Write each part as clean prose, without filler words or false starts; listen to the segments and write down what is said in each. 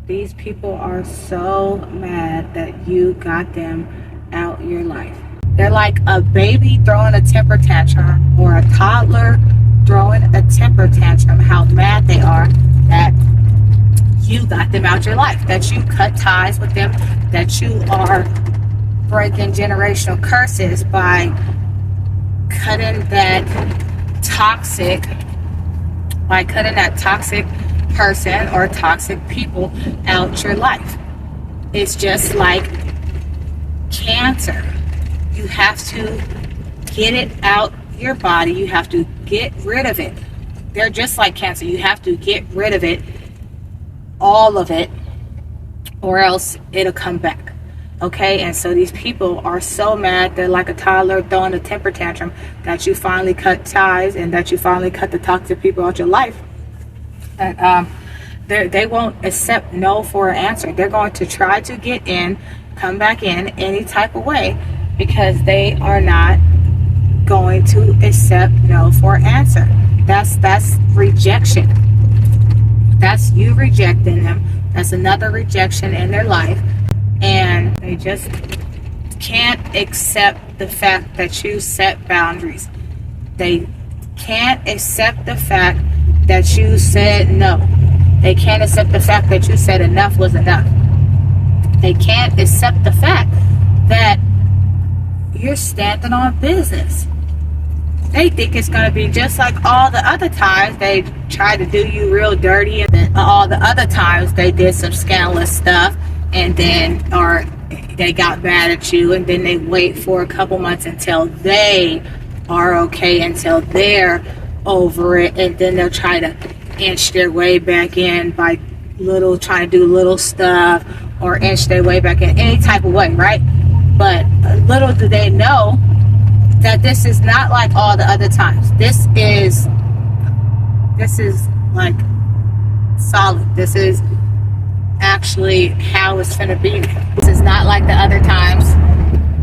These people are so mad that you got them out your life. They're like a baby throwing a temper tantrum, or a toddler throwing a temper tantrum, how mad they are that you got them out your life, that you cut ties with them, that you are breaking generational curses by cutting that toxic person or toxic people out your life. It's just like cancer. You have to get it out your body. You have to get rid of it. They're just like cancer. You have to get rid of it, all of it, or else it'll come back. Okay, and so these people are so mad. They're like a toddler throwing a temper tantrum that you finally cut ties and that you finally cut the toxic people out your life. And they won't accept no for an answer. They're going to try to get in, come back in any type of way, because they are not going to accept no for an answer. That's rejection. That's you rejecting them. That's another rejection in their life. And they just can't accept the fact that you set boundaries. They can't accept the fact that you said no. They can't accept the fact that you said enough was enough. They can't accept the fact that you're standing on business. They think it's going to be just like all the other times they tried to do you real dirty, and then all the other times they did some scandalous stuff, and then or they got mad at you, and then they wait for a couple months until they are okay, until they're over it, and then they'll try to inch their way back in by trying to do little stuff, or inch their way back in any type of way, right? But little do they know that this is not like all the other times. This is like solid. This is actually how it's gonna be. This is not like the other times.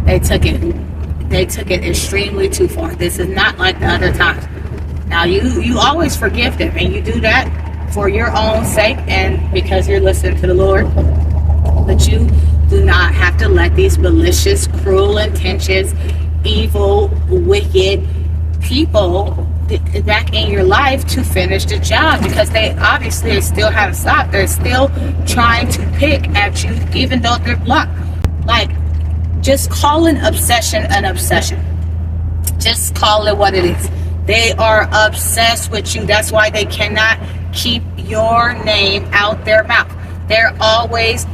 They took it extremely too far. This is not like the other times. Now you always forgive them, and you do that for your own sake and because you're listening to the Lord. But you do not have to let these malicious, cruel intentions, evil, wicked people back in your life to finish the job, because they obviously still haven't stopped. They're still trying to pick at you even though they're blocked. Like, just call an obsession an obsession. Just call it what it is. They are obsessed with you. That's why they cannot keep your name out their mouth. They're always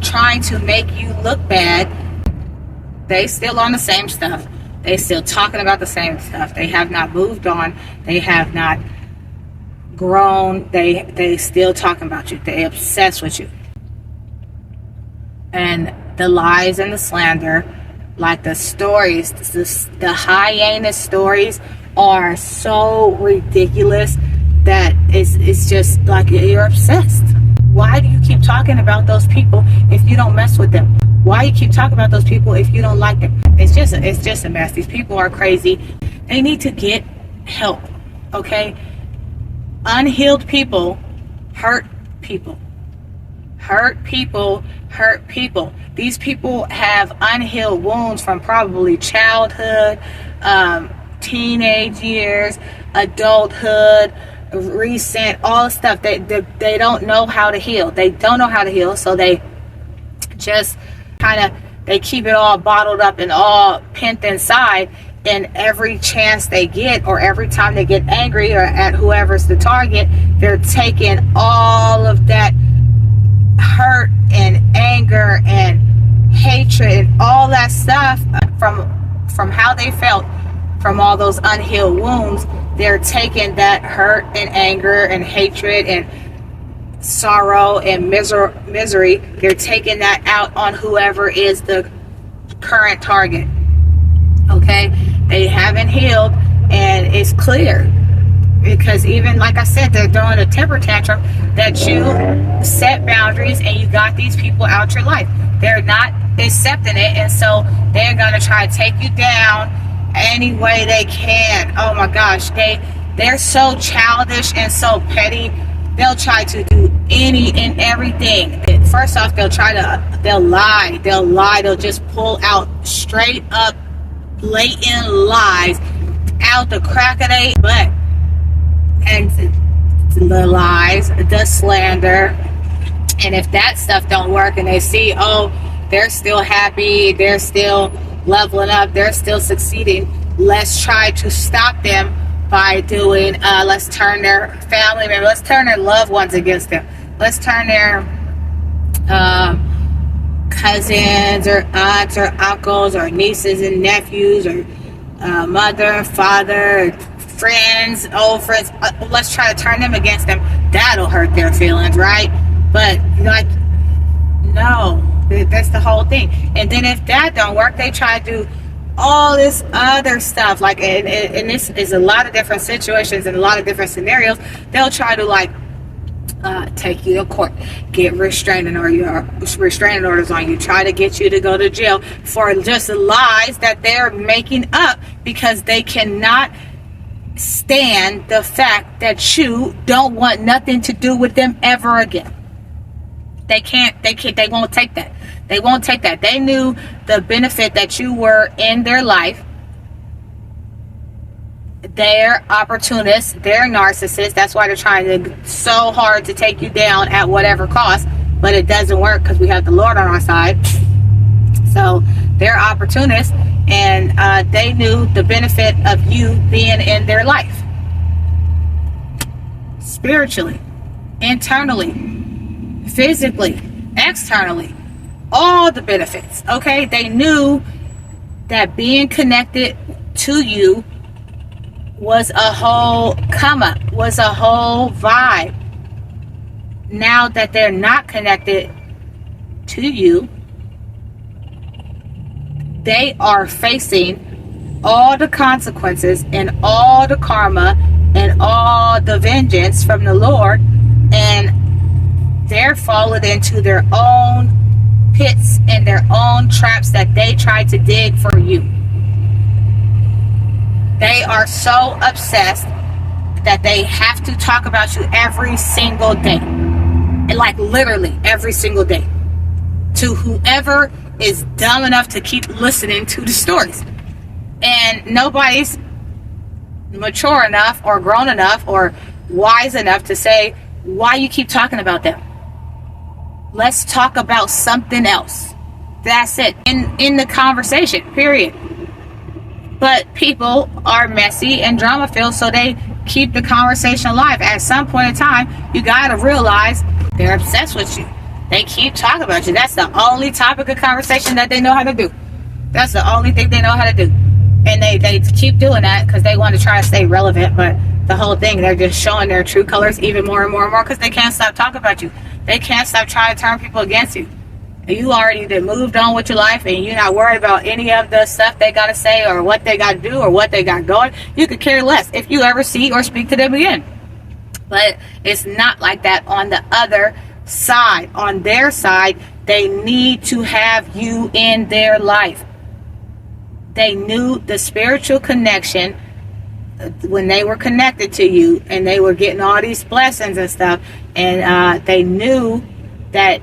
trying to make you look bad. They still on the same stuff. They still talking about the same stuff. They have not moved on. They have not grown. They still talking about you. They obsessed with you. And the lies and the slander, like the stories, the hyenas stories are so ridiculous that it's just like you're obsessed. Why do you keep talking about those people if you don't mess with them? Why you keep talking about those people if you don't like them? It's just a mess. These people are crazy. They need to get help, okay? Unhealed people hurt people. Hurt people hurt people. These people have unhealed wounds from probably childhood, teenage years, adulthood, recent, all the stuff. They don't know how to heal. They don't know how to heal, so they just they keep it all bottled up and all pent inside, and every chance they get, or every time they get angry or at whoever's the target, they're taking all of that hurt and anger and hatred and all that stuff from how they felt from all those unhealed wounds. They're taking that hurt and anger and hatred and sorrow and misery. They're taking that out on whoever is the current target. Okay, they haven't healed, and it's clear, because even like I said, they're throwing a temper tantrum that you set boundaries and you got these people out your life. They're not accepting it, and so they're gonna try to take you down any way they can. Oh my gosh, they're so childish and so petty They'll try to do any and everything. First off, they'll lie. They'll just pull out straight up blatant lies out the crack of their butt. And the lies, the slander. And if that stuff don't work and they see, oh, they're still happy, they're still leveling up, they're still succeeding, let's try to stop them by doing, let's turn their family members, let's turn their loved ones against them. Let's turn their cousins or aunts or uncles or nieces and nephews or mother and father, friends, old friends. Let's try to turn them against them. That'll hurt their feelings, right? But like, no, that's the whole thing. And then if that don't work, they try to do all this other stuff. Like, and this is a lot of different situations and a lot of different scenarios. They'll try to like take you to court, get restraining orders on you, try to get you to go to jail for just lies that they're making up because they cannot stand the fact that you don't want nothing to do with them ever again. They won't take that. They won't take that. They knew the benefit that you were in their life. They're opportunists. They're narcissists. That's why they're trying so hard to take you down at whatever cost. But it doesn't work because we have the Lord on our side. So they're opportunists. And they knew the benefit of you being in their life. Spiritually, internally, physically, externally, all the benefits. Okay, they knew that being connected to you was a whole come up, was a whole vibe. Now that they're not connected to you, they are facing all the consequences and all the karma and all the vengeance from the Lord, and they're falling into their own pits and their own traps that they tried to dig for you. They are so obsessed that they have to talk about you every single day. And like literally every single day. To whoever is dumb enough to keep listening to the stories. And nobody's mature enough or grown enough or wise enough to say, why you keep talking about them? Let's talk about something else. That's it. In the conversation, period. But people are messy and drama filled, so they keep the conversation alive. At some point in time, you gotta realize they're obsessed with you. They keep talking about you. That's the only topic of conversation that they know how to do. That's the only thing they know how to do. And they keep doing that because they want to try to stay relevant, but the whole thing, they're just showing their true colors even more and more and more because they can't stop talking about you. They can't stop trying to turn people against you. You already moved on with your life and you're not worried about any of the stuff they got to say or what they got to do or what they got going. You could care less if you ever see or speak to them again. But it's not like that on the other side. On their side, they need to have you in their life. They knew the spiritual connection when they were connected to you and they were getting all these blessings and stuff, and they knew that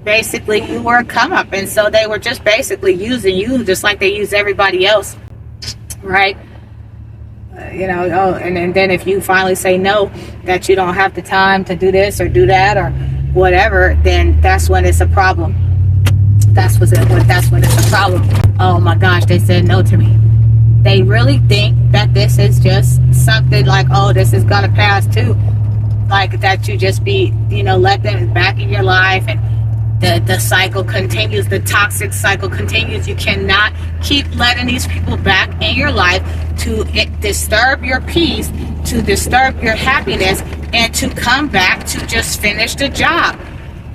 basically you were a come up, and so they were just basically using you just like they use everybody else, right? And then if you finally say no, that you don't have the time to do this or do that or whatever, then that's when it's a problem. That's when it's a problem. Oh my gosh, they said no to me. They really think that this is just something like, oh, this is gonna pass too. Like that you just be, let them back in your life and the cycle continues, the toxic cycle continues. You cannot keep letting these people back in your life to disturb your peace, to disturb your happiness, and to come back to just finish the job.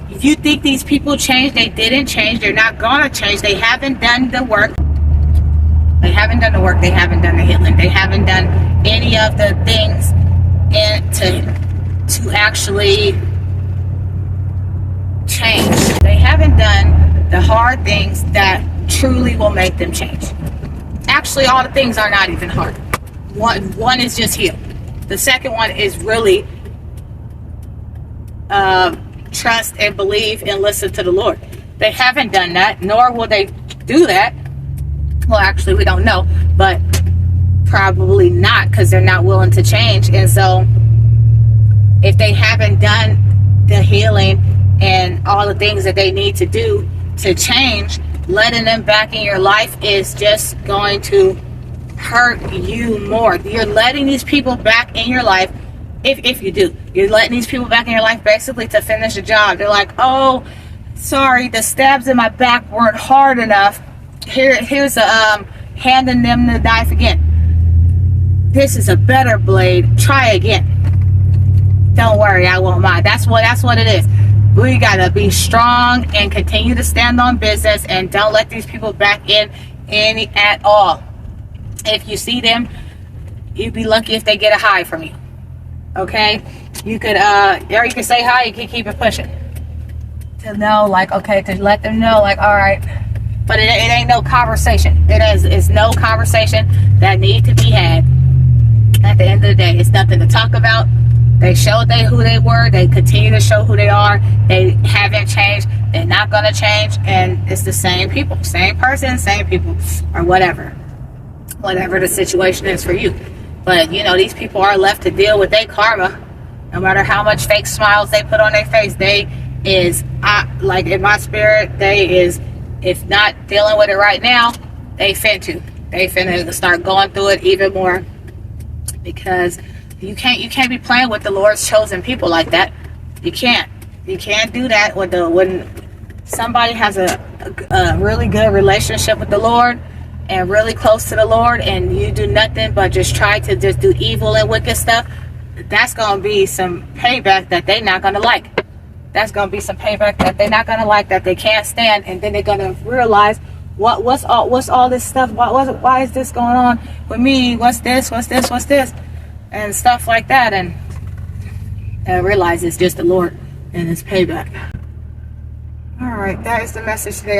If you think these people changed, they didn't change. They're not gonna change. They haven't done the work. They haven't done the work. They haven't done the healing. They haven't done any of the things to actually change. They haven't done the hard things that truly will make them change. Actually, all the things are not even hard. One is just heal. The second one is really trust and believe and listen to the Lord. They haven't done that, nor will they do that. Well, actually, we don't know, but probably not, because they're not willing to change. And so if they haven't done the healing and all the things that they need to do to change, letting them back in your life is just going to hurt you more. You're letting these people back in your life. If you do, you're letting these people back in your life basically to finish the job. They're like, oh, sorry, the stabs in my back weren't hard enough. Here's handing them the knife again. This is a better blade. Try again. Don't worry, I won't mind. That's what it is. We gotta be strong and continue to stand on business, and don't let these people back in any at all. If you see them, you'd be lucky if they get a hi from you. Okay, you could or you can say hi. You can keep it pushing to know, like, okay, to let them know, like, all right. But it ain't no conversation. It's no conversation that need to be had. At the end of the day, it's nothing to talk about. They showed who they were. They continue to show who they are. They haven't changed. They're not gonna change, and it's the same people, same person, same people, or whatever the situation is for you. But, you know, these people are left to deal with their karma. No matter how much fake smiles they put on their face, they is, like in my spirit, they is, if not dealing with it right now, they finna start going through it even more. Because you can't be playing with the Lord's chosen people like that. You can't do that when somebody has a really good relationship with the Lord and really close to the Lord, and you do nothing but just try to just do evil and wicked stuff. That's gonna be some payback that they're not gonna like. That's gonna be some payback that they're not gonna like, that they can't stand, and then they're gonna realize what's all this stuff. Why is this going on with me? What's this? And stuff like that, and realize it's just the Lord and it's payback. All right, that is the message today.